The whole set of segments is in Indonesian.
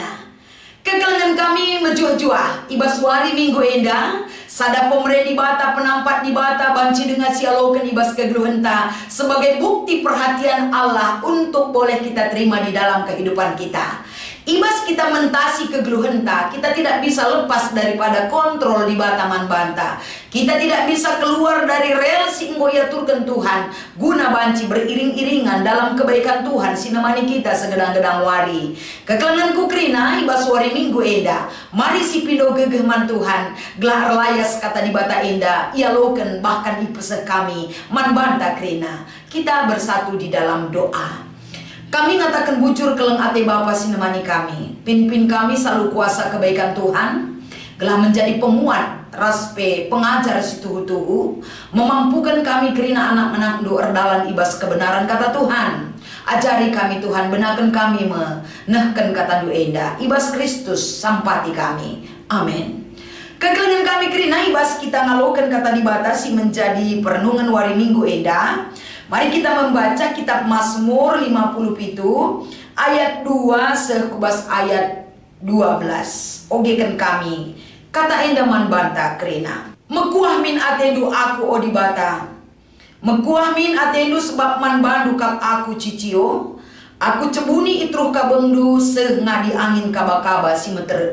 enda. Kekelengan kami menjuah-juah ibas wari minggu enda. Sada pemere di bata penampat di bata banci dengan sialokan ibas kegeluhenta sebagai bukti perhatian Allah untuk boleh kita terima di dalam kehidupan kita. Ibas kita mentasi kegeluhenta, kita tidak bisa lepas daripada kontrol di bata manbanta. Kita tidak bisa keluar dari rel singgo yaturkan Tuhan guna banci beriring-iringan dalam kebaikan Tuhan sinemani kita segedang-gedang wari. Kekelenganku krina ibas wari minggu enda. Mari si pindo gegeh man Tuhan gelar layas kata di bata enda ia loken bahkan ipesek kami manbanta krina. Kita bersatu di dalam doa. Kami ngatakan bujur keleng ate Bapa sinemani kami. Pin-pin kami selalu kuasa kebaikan Tuhan. Gelah menjadi pemuat, raspe, pengajar si tuhu-tuhu. Memampukan kami kerina anak-anak do erdalan ibas kebenaran kata Tuhan. Ajari kami Tuhan, benakan kami menehkan kata do enda. Ibas Kristus sampati kami. Amin. Kekelengan kami kerina ibas kita ngalokan kata dibatasi menjadi perenungan wari minggu enda. Mari kita membaca kitab Mazmur 57 ayat 2 sekubas ayat 12. Ogekan kami kata enda manbanta krina. Mekuah min atendu aku odibata. Mekuah min atendu sebab manbandu kap aku cicio. Aku cebuni itruh kabengdu ngadi angin kaba-kaba si meter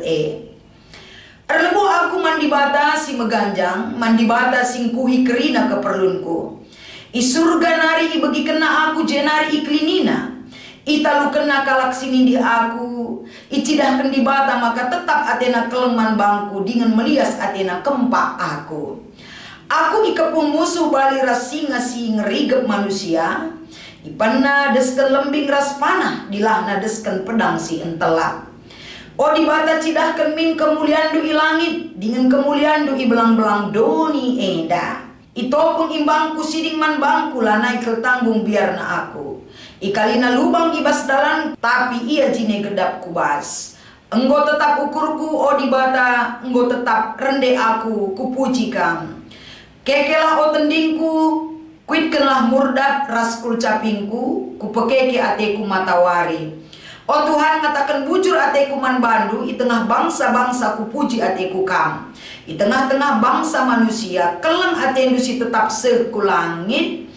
Erlebu aku mandibata si meganjang, mandibata singkuhi kerina keperlunku. I surga nari ibegi kena aku jenari iklinina. Italu kena kalak sinindi aku. Icidah kendi bata maka tetap atena kelengman bangku dengan melias atena kempak aku. Aku ikepung musuh bali rasinga si ngerigep manusia. Ipana desken lembing ras panah dilahna desken pedang si entelak. O di bata cidahkan min kemuliaan du ilangit dengan kemuliaan du ibelang-belang doni enda. Itopun imbangku siding man bangku lanai kel tanggung biarna aku. Ikalina lubang ibas dalan tapi ia jine gedap kubas. Enggo tetap ukurku o di bata, enggo tetap rende aku kupuji kam. Kekelah o tendingku, kuitkenlah murdat raskul capingku, kupekeke ateku matawari. O Tuhan katakan bujur ateku man bandu, i tengah bangsa-bangsa kupuji ateku kam. Di tengah-tengah bangsa manusia, keleng atendu si tetap seku langit,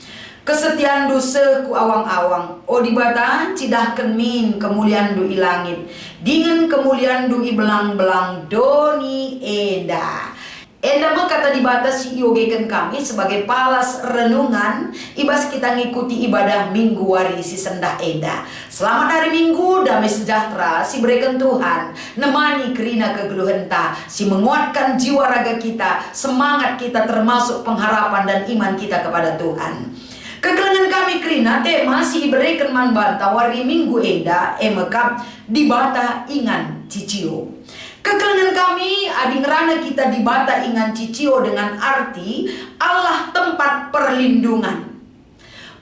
kesetiaan du seku awang-awang. O di bata cidahkan min kemuliaan du ilangit, dengan kemuliaan du belang-belang doni enda. Enda kata di bata si yogekan kami sebagai palas renungan ibas kita ngikuti ibadah minggu wari si sendah enda. Selamat hari Minggu, damai sejahtera si berikan Tuhan, nemani kerina kegeluhenta, si menguatkan jiwa raga kita, semangat kita termasuk pengharapan dan iman kita kepada Tuhan. Kekelengan kami kerina tema si berikan manbanta wari minggu enda emekap di bata ingan cicio. Kekelengan kami adingrana kita di bata ingan cicio dengan arti Allah tempat perlindungan.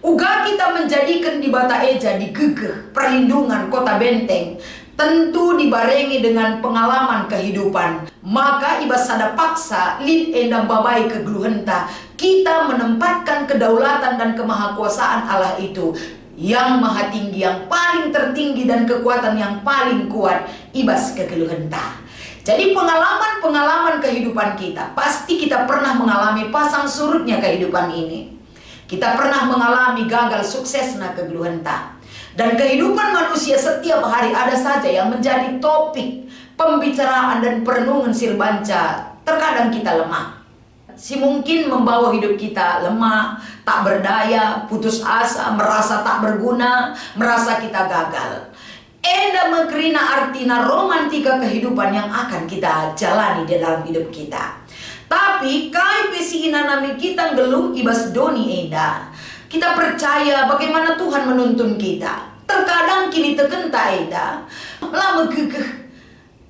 Uga kita menjadikan di bata eja digegeh perlindungan kota benteng, tentu dibarengi dengan pengalaman kehidupan. Maka ibas sada paksa lid endam babai kegeluhenta, kita menempatkan kedaulatan dan kemahakuasaan Allah itu yang maha tinggi, yang paling tertinggi dan kekuatan yang paling kuat ibas kegeluhenta. Jadi pengalaman-pengalaman kehidupan kita, pasti kita pernah mengalami pasang surutnya kehidupan ini. Kita pernah mengalami gagal suksesnya kegeluhenta. Dan kehidupan manusia setiap hari ada saja yang menjadi topik pembicaraan dan perenungan sirbanca. Terkadang kita lemah. Si mungkin membawa hidup kita lemah, tak berdaya, putus asa, merasa tak berguna, merasa kita gagal. Enda mengkerina artina romantika kehidupan yang akan kita jalani di dalam hidup kita. Tapi kai pesi inanami kita geluh ibas doni enda. Kita percaya bagaimana Tuhan menuntun kita. Terkadang kini tekenta enda, lama gegeh,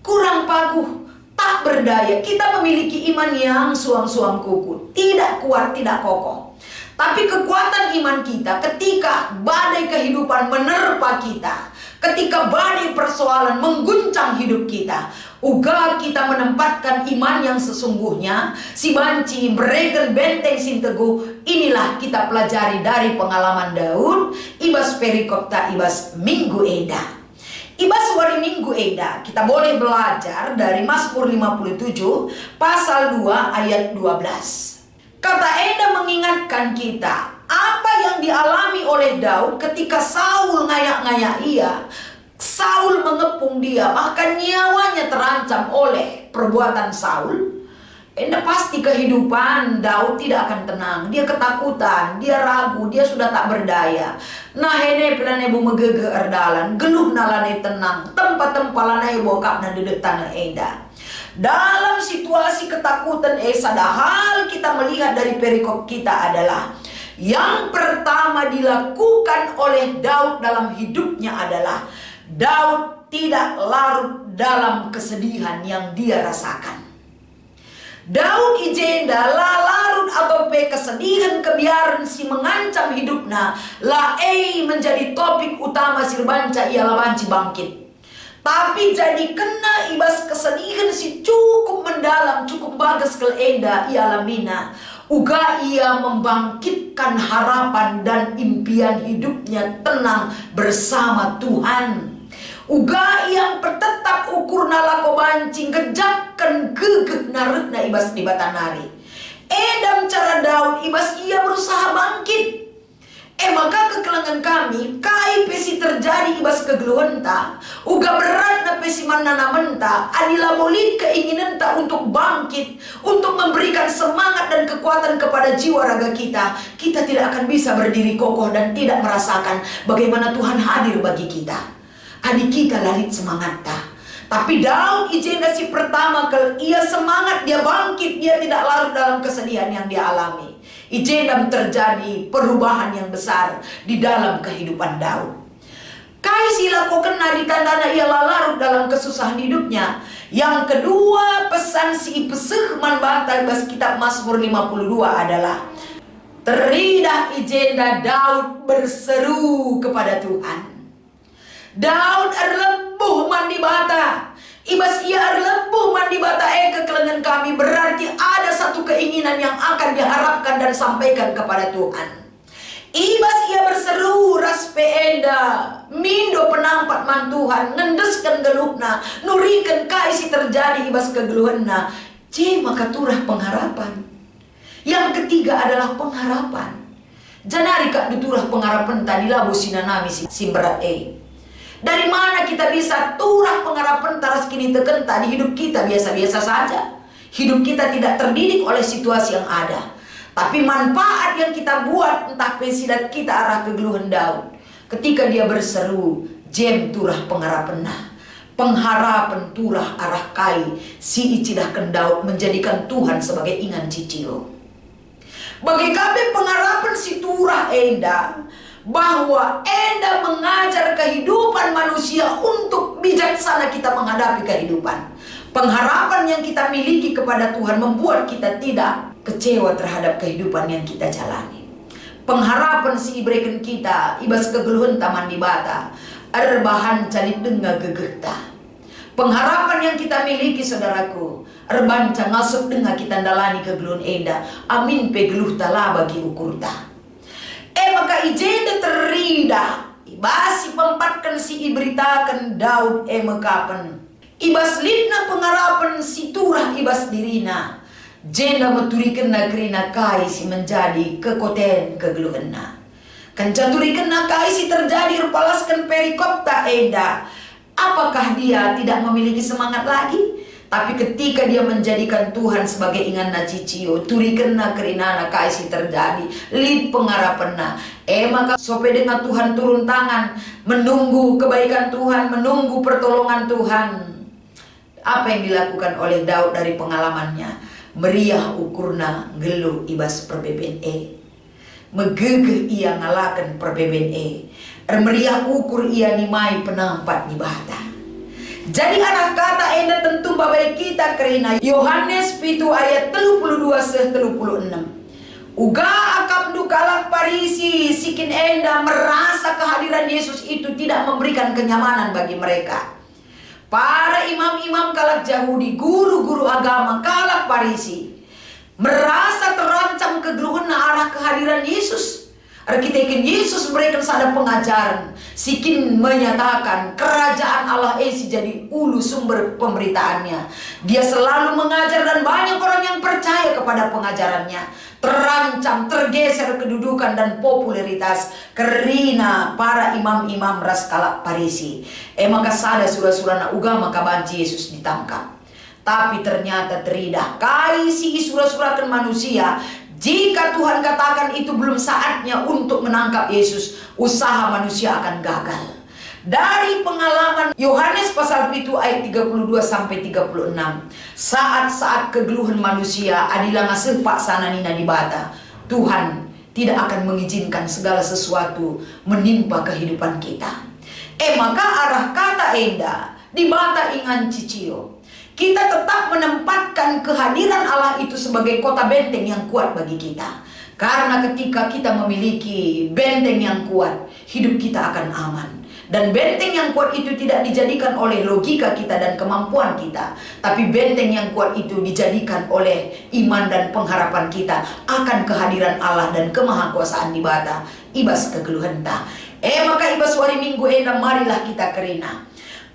kurang paguh, tak berdaya. Kita memiliki iman yang suam-suam kuku, tidak kuat, tidak kokoh. Tapi kekuatan iman kita ketika badai kehidupan menerpa kita, ketika badai persoalan mengguncang hidup kita, uga kita menempatkan iman yang sesungguhnya, si banci beregen benteng sin teguh. Inilah kita pelajari dari pengalaman Daud, ibas perikopta ibas minggu eda. Ibas wari minggu eda, kita boleh belajar dari Mazmur 57 pasal 2 ayat 12. Kata eda mengingatkan kita apa yang dialami oleh Daud ketika Saul ngayak-ngayak ia. Saul mengepung dia, bahkan nyawanya terancam oleh perbuatan Saul. Enda pasti kehidupan Daud tidak akan tenang. Dia ketakutan, dia ragu, dia sudah tak berdaya. Nah hene pelane bu megege erdalan, geluh nalane tenang, tempat-tempat lanai bokap na dedek tanah eda. Dalam situasi ketakutan sadahal kita melihat dari perikop kita adalah yang pertama dilakukan oleh Daud dalam hidupnya adalah Daud tidak larut dalam kesedihan yang dia rasakan. Daud ijenda la larut atau kesedihan kebiaran si mengancam hidupna la menjadi topik utama sirbanca ialah banci bangkit. Tapi jadi kena ibas kesedihan si cukup mendalam, cukup bagus ke enda ialah mina. Uga ia membangkitkan harapan dan impian hidupnya tenang bersama Tuhan. Uga yang tetap ukur nalako bancing gejakkan gegeh narutna ibas di batanari. Edam cara Daud ibas ia berusaha bangkit. Maka kekelangan kami kai pesi terjadi ibas kegeluhenta. Uga berat na pesi manana menta. Adila bolit keinginan tak untuk bangkit, untuk memberikan semangat dan kekuatan kepada jiwa raga kita. Kita tidak akan bisa berdiri kokoh dan tidak merasakan bagaimana Tuhan hadir bagi kita. Adik kita lalit semangat tak. Tapi Daud ijenda si pertama ia semangat, dia bangkit, dia tidak larut dalam kesedihan yang dia alami. Ijenda terjadi perubahan yang besar di dalam kehidupan Daud. Kai sila ko kena ditandana ia larut dalam kesusahan hidupnya. Yang kedua pesan si peseh man bata bas kitab Mazmur 52 adalah teridah ijenda Daud berseru kepada Tuhan. Daud erlebuh mandi bata. Ibas ia erlebuh mandi bata kekelengan kami. Berarti ada satu keinginan yang akan diharapkan dan sampaikan kepada Tuhan. Ibas ia berseru ras peenda mindo penampat man Tuhan. Ngendeskan geluhna, nurikan kaisi terjadi ibas kegeluhanna. Maka turah pengharapan. Yang ketiga adalah pengharapan. Janari kak duturah pengharapan tadi labu sinanami simberat Dari mana kita bisa turah pengharapan taras kini tekenta di hidup kita biasa-biasa saja. Hidup kita tidak terdidik oleh situasi yang ada. Tapi manfaat yang kita buat entah pensidat kita arah kegeluhan Daud. Ketika dia berseru, jem turah pengharapan pengharapan turah arah kai si icidahkan Daud menjadikan Tuhan sebagai ingan cicio. Bagi kami pengharapan si turah enda bahwa enda mengajar kehidupan manusia untuk bijaksana kita menghadapi kehidupan. Pengharapan yang kita miliki kepada Tuhan membuat kita tidak kecewa terhadap kehidupan yang kita jalani. Pengharapan si ibreken kita ibas kegeluhan taman di bata erbahan calit denga gegeta. Pengharapan yang kita miliki saudaraku erbanca ngasuk denga kita dalani kegeluhan enda. Amin pegeluh tala bagi ukurta. Maka ijenda terida ibas pempatkan si iberitakan Daud mekapen ibas lidna pengharapan si turah ibas dirina jenda meturikan nagrina kai si menjadi kekoten kegeluhena kan caturikan kai si terjadi rupalaskan perikop tak eda. Apakah dia tidak memiliki semangat lagi? Tapi ketika dia menjadikan Tuhan sebagai ingan na cicio, turikan na kerinana kaisi terjadi, lid pengharapan na. Maka sope dengan Tuhan turun tangan, menunggu kebaikan Tuhan, menunggu pertolongan Tuhan. Apa yang dilakukan oleh Daud dari pengalamannya? Meriah ukurna geluh ibas perbeben megegeh ia ngalakan perbeben meriah ukur ia nimai penampat di bata. Jadi anak kata enda tentu babai kita kerina Yohanes pitu ayat 32-36. Uga akam dukalak parisi sikin enda merasa kehadiran Yesus itu tidak memberikan kenyamanan bagi mereka. Para imam-imam kalak Yahudi, guru-guru agama kalak parisi merasa terancam kegeluhan arah kehadiran Yesus. Arkitekin Yesus berikan sada pengajaran, sikin menyatakan kerajaan Allah esi jadi ulu sumber pemberitaannya. Dia selalu mengajar dan banyak orang yang percaya kepada pengajarannya. Terancam tergeser kedudukan dan popularitas karena para imam-imam raskala Parisi. Maka sada surah-surah ugama kabanci Yesus ditangkap. Tapi ternyata teridah kaisi surah-surahkan manusia. Jika Tuhan katakan itu belum saatnya untuk menangkap Yesus, usaha manusia akan gagal. Dari pengalaman Yohanes pasal 7 ayat 32 sampai 36, saat-saat kegeluhan manusia adilah ngasih paksana nina di bata, Tuhan tidak akan mengizinkan segala sesuatu menimpa kehidupan kita. Maka arah kata enda di bata ingan cicio, kita tetap menempatkan kehadiran Allah itu sebagai kota benteng yang kuat bagi kita. Karena ketika kita memiliki benteng yang kuat, hidup kita akan aman. Dan benteng yang kuat itu tidak dijadikan oleh logika kita dan kemampuan kita, tapi benteng yang kuat itu dijadikan oleh iman dan pengharapan kita akan kehadiran Allah dan kemahakuasaan di bata ibas kegeluhan ta. Maka ibas wari minggu enda marilah kita kerina.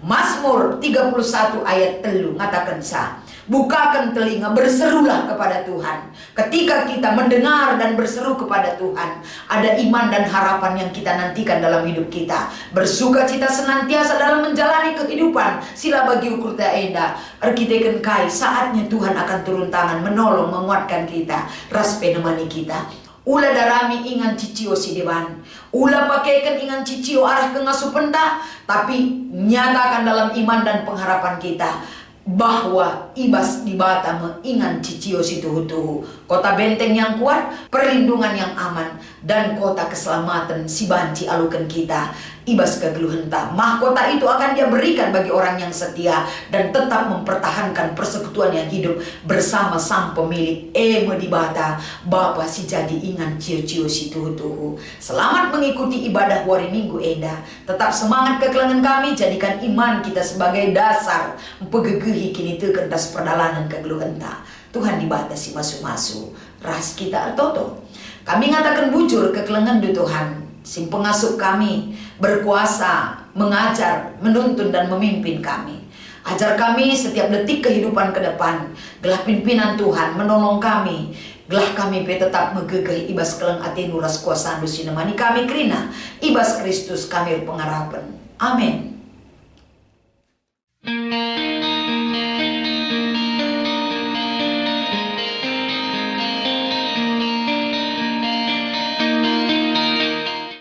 Mazmur 31 ayat 3 ngatakan sa, bukakan telinga, berserulah kepada Tuhan. Ketika kita mendengar dan berseru kepada Tuhan, ada iman dan harapan yang kita nantikan dalam hidup kita. Bersuka cita senantiasa dalam menjalani kehidupan. Sila bagi ukur ta enda, arkiteken kai, saatnya Tuhan akan turun tangan, menolong, menguatkan kita, raspe nemani kita. Ula darami ingan cicio si dewan, ula pakaikan ingan cicio arah ke ngasupenda, tapi nyatakan dalam iman dan pengharapan kita bahwa ibas di bata mengingan cicio si tuhu-tuhu, kota benteng yang kuat, perlindungan yang aman, dan kota keselamatan si banci alukan kita ibas kegeluhan ta. Mahkota itu akan dia berikan bagi orang yang setia dan tetap mempertahankan persekutuan yang hidup bersama sang pemilik di bata Bapa si jadi ingan cio-cio si tuhu-tuhu. Selamat mengikuti ibadah hari Minggu enda. Tetap semangat kekelangan kami, jadikan iman kita sebagai dasar pegegehi kini kentas perdalanan kegeluhan ta. Tuhan dibatasi masu-masu ras kita toto. Kami ngatakan bujur kekelangan du Tuhan. Sing pengasuh kami berkuasa mengajar, menuntun dan memimpin kami. Ajar kami setiap detik kehidupan ke depan. Gelah pimpinan Tuhan menolong kami. Gelah kami tetap megegeh ibas keleng ati nuras kuasa anu sinemani kami krina. Ibas Kristus kami pengharapan. Amin.